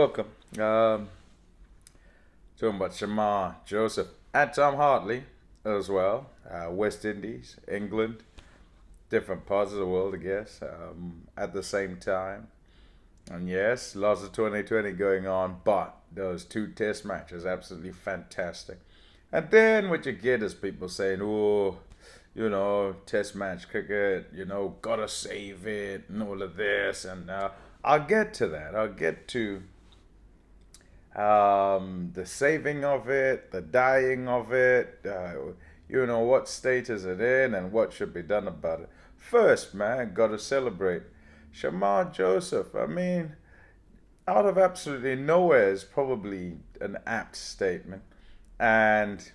welcome. Talking about Shamar, Joseph, and Tom Hartley as well. West Indies, England, different parts of the world, I guess, at the same time. And yes, lots of 2020 going on, but those two test matches, absolutely fantastic. And then what you get is people saying, oh, test match cricket, gotta save it, and all of this. And I'll get to that. I'll get to the saving of it, the dying of it, what state is it in, and what should be done about it. First, man, gotta celebrate Shamar Joseph. I mean, out of absolutely nowhere is probably an apt statement. And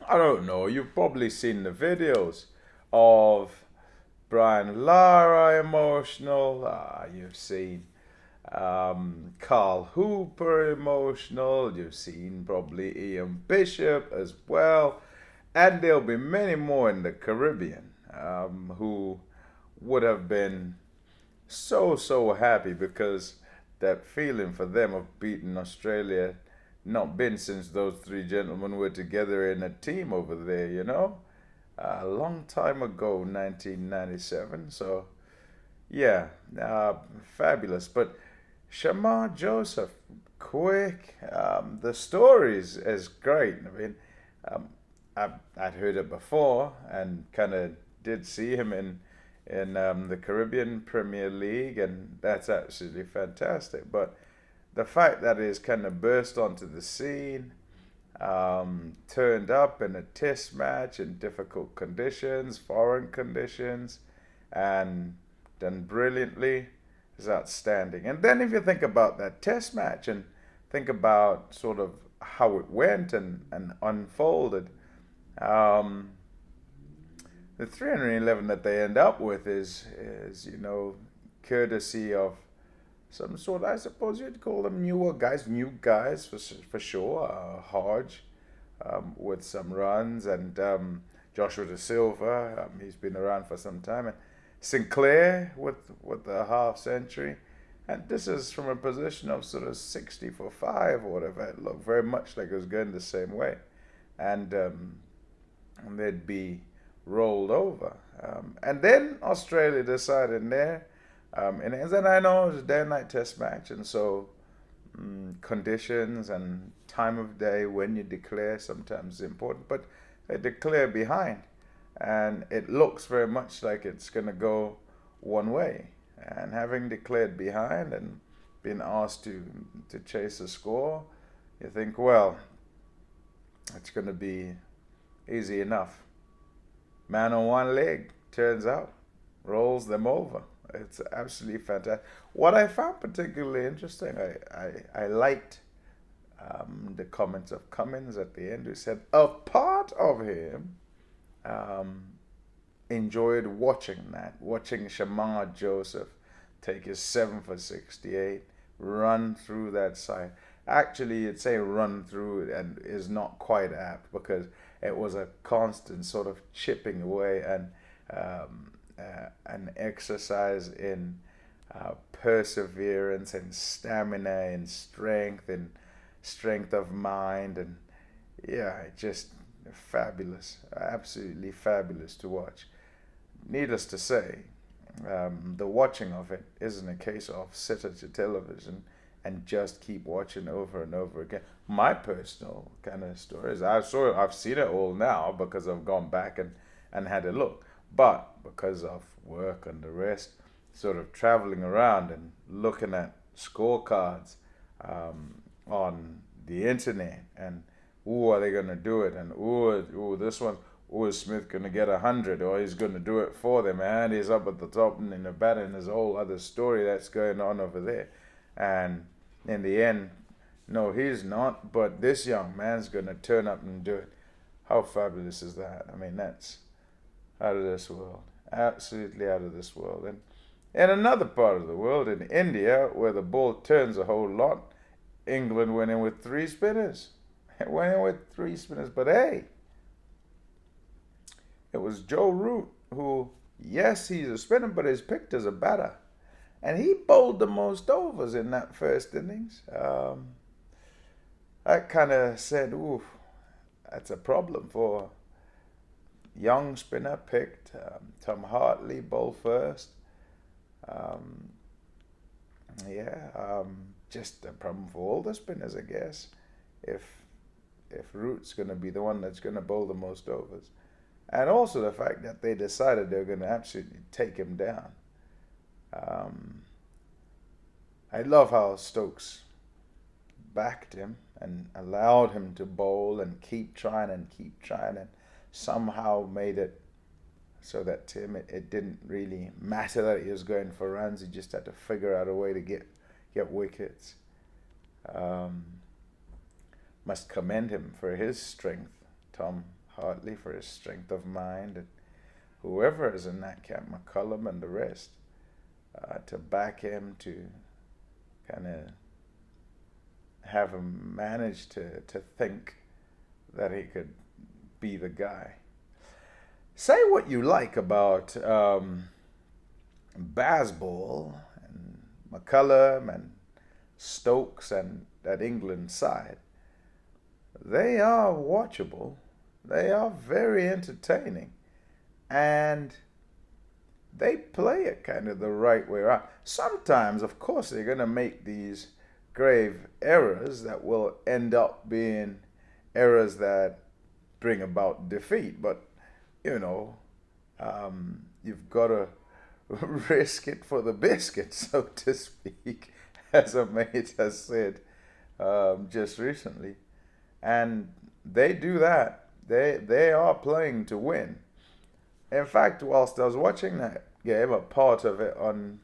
I don't know, you've probably seen the videos of Brian Lara emotional. You've seen Carl Hooper emotional. You've seen probably Ian Bishop as well. And there'll be many more in the Caribbean who would have been so happy because that feeling for them of beating Australia not been since those three gentlemen were together in a team over there. A long time ago, 1997. So, yeah, fabulous. But Shamar Joseph, quick. The stories is great. I mean, I'd heard it before and kind of did see him in the Caribbean Premier League, and that's absolutely fantastic. But the fact that he's kind of burst onto the scene, turned up in a test match in difficult conditions, foreign conditions, and done brilliantly is outstanding. And then if you think about that test match and think about sort of how it went and unfolded, the 311 that they end up with is courtesy of some sort, I suppose you'd call them new guys for sure. Hodge with some runs, and Joshua De Silva, he's been around for some time, and Sinclair with the half century. And this is from a position of sort of 60 for 5 or whatever. It looked very much like it was going the same way. And they'd be rolled over. And then Australia decided in there, and I know it was a day and night test match, and so conditions and time of day when you declare sometimes is important, but they declare behind, and it looks very much like it's going to go one way. And having declared behind and been asked to chase a score, you think, well, it's going to be easy enough. Man on one leg, turns out, rolls them over. It's absolutely fantastic. What I found particularly interesting, I liked the comments of Cummins at the end, who said a part of him enjoyed watching Shamar Joseph take his 7 for 68, run through that side. Actually, you'd say run through it and is not quite apt because it was a constant sort of chipping away and an exercise in perseverance and stamina and strength of mind, and yeah, just fabulous, absolutely fabulous to watch. Needless to say, the watching of it isn't a case of sit at your television and just keep watching over and over again. My personal kind of story is I've seen it all now because I've gone back and had a look. But because of work and the rest, sort of traveling around and looking at scorecards on the internet, and are they going to do it? And this one, is Smith going to get 100, or he's going to do it for them, and he's up at the top and in the batting, and there's a whole other story that's going on over there. And in the end, no, he's not, but this young man's going to turn up and do it. How fabulous is that? I mean, that's out of this world. Absolutely out of this world. And in another part of the world, in India, where the ball turns a whole lot, England went in with 3 spinners. But hey, it was Joe Root who, yes, he's a spinner, but he's picked as a batter. And he bowled the most overs in that first innings. I kind of said, ooh, that's a problem for young spinner picked. Tom Hartley bowled first. Um, just a problem for all the spinners, I guess. If Root's going to be the one that's going to bowl the most overs. And also the fact that they decided they were going to absolutely take him down. I love how Stokes backed him and allowed him to bowl and keep trying and somehow made it so that to him it didn't really matter that he was going for runs. He just had to figure out a way to get wickets. Must commend him for his strength, Tom Hartley, for his strength of mind, and whoever is in that camp, McCullum and the rest, to back him, to kind of have him manage to think that he could be the guy. Say what you like about Bazball and McCullum and Stokes and that England side. They are watchable. They are very entertaining. And they play it kind of the right way around. Sometimes, of course, they're going to make these grave errors that will end up being errors that bring about defeat. But, you've got to risk it for the biscuit, so to speak, as a mate has said just recently. And they do that. They are playing to win. In fact, whilst I was watching that game, a part of it on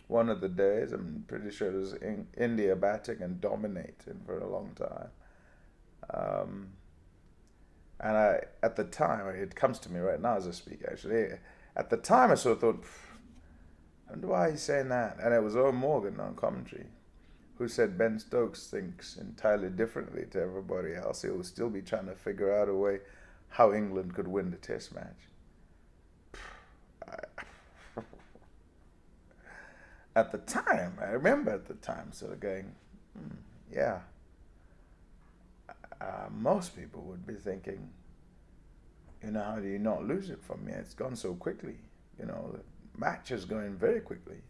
one of the days, I'm pretty sure it was India batting and dominating for a long time. And at the time, it comes to me right now as I speak, actually. At the time, I sort of thought, I wonder why he's saying that. And it was Owen Morgan on commentary who said Ben Stokes thinks entirely differently to everybody else. He will still be trying to figure out a way how England could win the test match. At the time, I remember at the time sort of going, yeah. Most people would be thinking, how do you not lose it from me? It's gone so quickly. The match is going very quickly.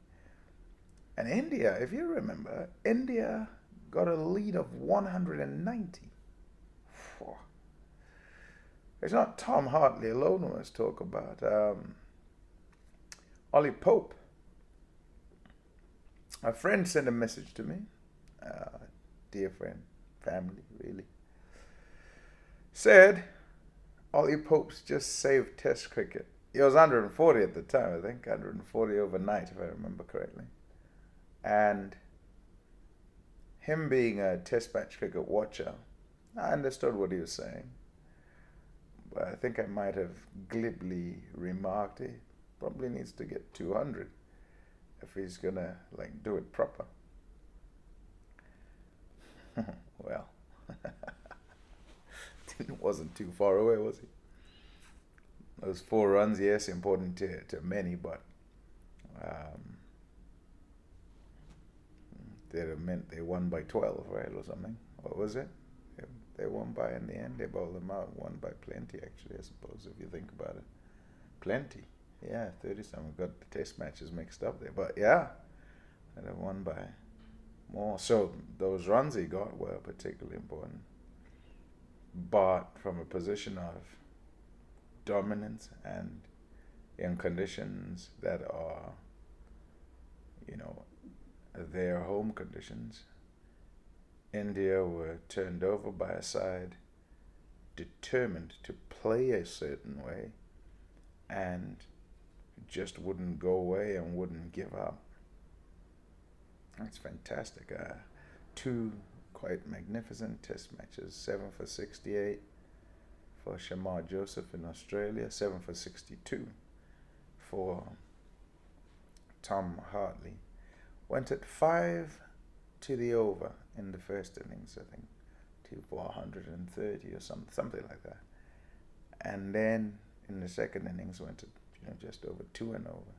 And India, if you remember, India got a lead of 190. It's not Tom Hartley alone who let's talk about. Ollie Pope. A friend sent a message to me. Dear friend, family, really. Said, Ollie Pope's just saved Test cricket. He was 140 at the time, I think. 140 overnight, if I remember correctly. And him being a Test match cricket watcher, I understood what he was saying. But I think I might have glibly remarked he probably needs to get 200 if he's going to do it proper. Well, wasn't too far away, was he? Those 4 runs, yes, important to many, but they'd have meant they won by 12, right, or something. What was it? They won by, in the end, they bowled them out, won by plenty, actually, I suppose, if you think about it. Plenty. Yeah, 30-some. We've got the test matches mixed up there. But, yeah, they'd have won by more. So those runs he got were particularly important. But from a position of dominance and in conditions that are, their home conditions, India were turned over by a side determined to play a certain way and just wouldn't go away and wouldn't give up. That's fantastic. 2 quite magnificent test matches. 7 for 68 for Shamar Joseph in Australia. 7 for 62 for Tom Hartley. Went at 5 to the over in the first innings, I think, to 430 or something like that. And then in the second innings went at just over 2 and over.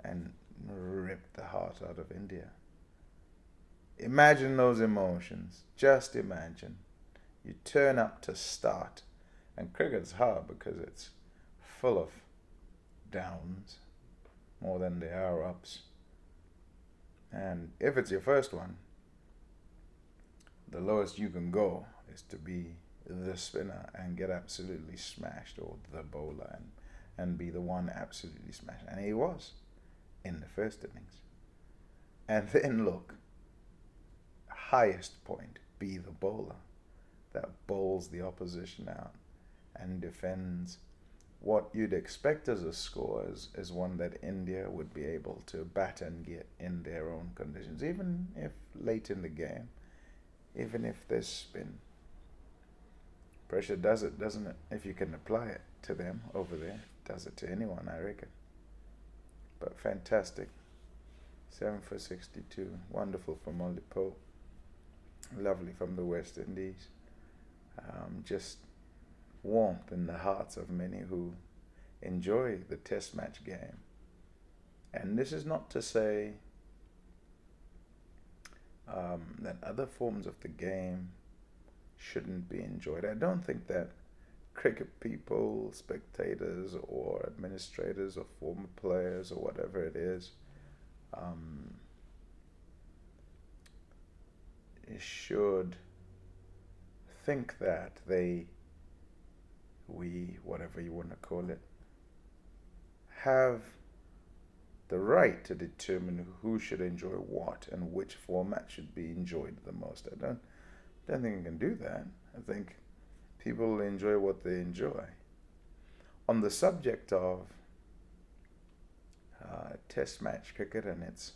And ripped the heart out of India. Imagine those emotions. Just imagine. You turn up to start, and cricket's hard because it's full of downs more than there are ups. And if it's your first one, the lowest you can go is to be the spinner and get absolutely smashed, or the bowler and be the one absolutely smashed. And he was in the first innings. And then look, highest point, be the bowler that bowls the opposition out and defends what you'd expect as a score is one that India would be able to bat and get in their own conditions, even if late in the game, even if there's spin. Pressure does it, doesn't it? If you can apply it to them over there, it does it to anyone, I reckon. But fantastic. 7 for 62. Wonderful from Ollie. Lovely from the West Indies. Just warmth in the hearts of many who enjoy the test match game. And this is not to say that other forms of the game shouldn't be enjoyed. I don't think that cricket people, spectators, or administrators, or former players, or whatever it is, should think that we, whatever you want to call it, have the right to determine who should enjoy what and which format should be enjoyed the most. I don't think you can do that. I think people enjoy what they enjoy. On the subject of test match cricket and its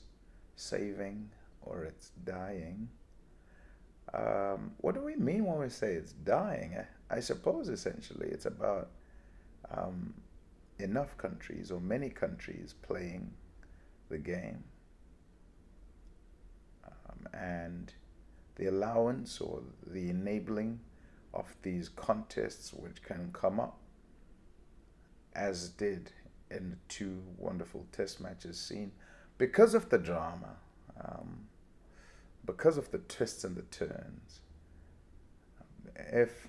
saving or its dying, what do we mean when we say it's dying? I suppose essentially it's about enough countries or many countries playing the game, and the allowance or the enabling of these contests which can come up, as did in the two wonderful test matches seen, because of the drama, because of the twists and the turns. If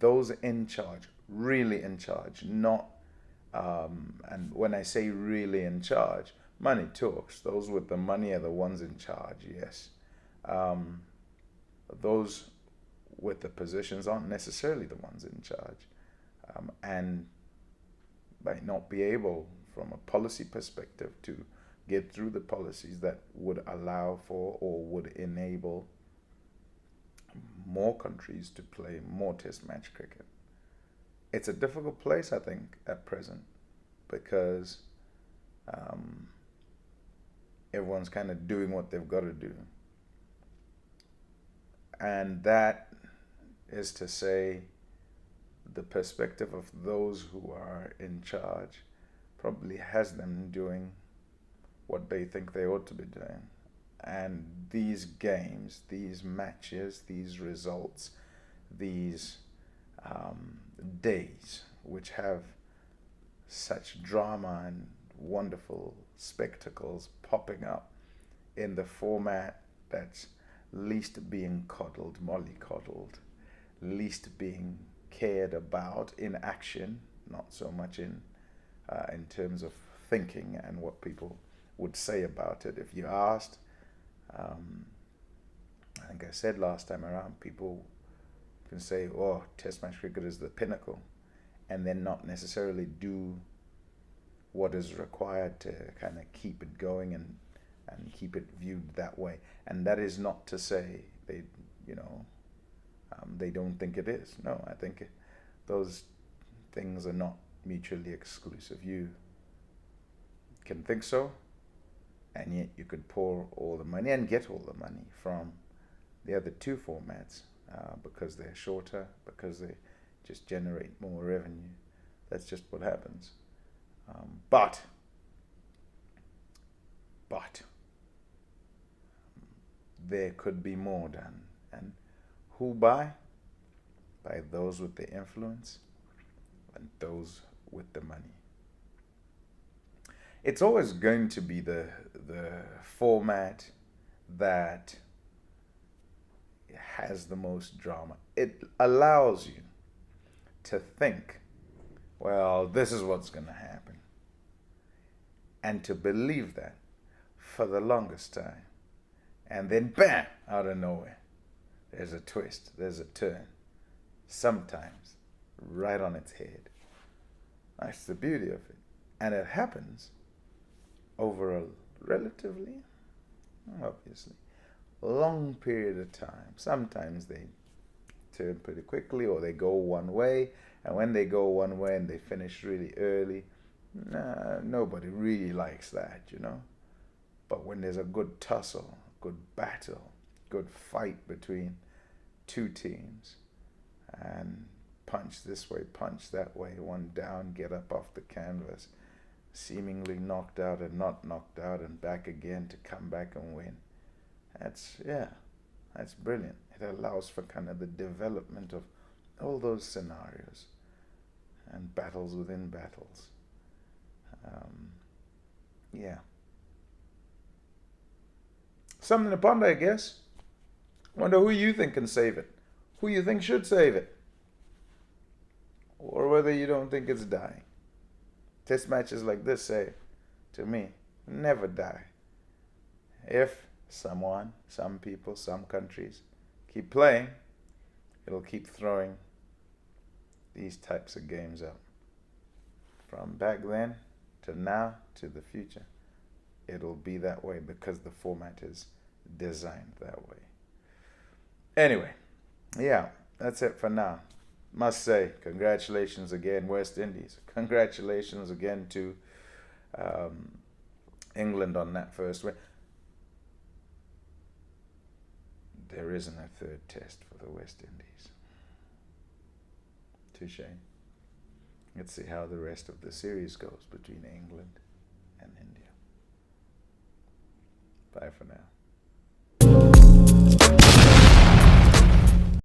those in charge, really in charge, not, and when I say really in charge, money talks. Those with the money are the ones in charge, yes. Those with the positions aren't necessarily the ones in charge, and might not be able, from a policy perspective, to get through the policies that would allow for or would enable more countries to play more test match cricket. It's a difficult place, I think, at present, because everyone's kind of doing what they've got to do. And that is to say, the perspective of those who are in charge probably has them doing what they think they ought to be doing. And these games, these matches, these results, these days, which have such drama and wonderful spectacles popping up in the format that's least being coddled, mollycoddled, least being cared about in action, not so much in terms of thinking and what people would say about it. If you asked, I think I said last time around, people can say, oh, test match cricket is the pinnacle, and then not necessarily do what is required to kind of keep it going and keep it viewed that way. And that is not to say they, they don't think it is. No, I think those things are not mutually exclusive. You can think so, and yet you could pour all the money and get all the money from the other two formats because they're shorter, because they just generate more revenue. That's just what happens. But there could be more done. And who by? By those with the influence and those with the money. it's always going to be the format that has the most drama. It allows you to think, well, this is what's going to happen, and to believe that for the longest time. And then, bam, out of nowhere, there's a twist, there's a turn, sometimes right on its head. That's the beauty of it. And it happens over a relatively, obviously, long period of time. Sometimes they turn pretty quickly, or they go one way, and when they go one way and they finish really early, nobody really likes that, you know. But when there's a good tussle, good battle, good fight between two teams, and punch this way, punch that way, one down, get up off the canvas, seemingly knocked out and not knocked out, and back again to come back and win. That's brilliant. It allows for kind of the development of all those scenarios and battles within battles. Yeah. Something to ponder, I guess. Wonder who you think can save it. Who you think should save it. Or whether you don't think it's dying. Test matches like this say, to me, never die. If someone, some people, some countries keep playing, it'll keep throwing these types of games up. From back then to now to the future, it'll be that way because the format is designed that way. Anyway, yeah, that's it for now. Must say, congratulations again, West Indies. Congratulations again to England on that first win. There isn't a third test for the West Indies. Touche. Let's see how the rest of the series goes between England and India. Bye for now.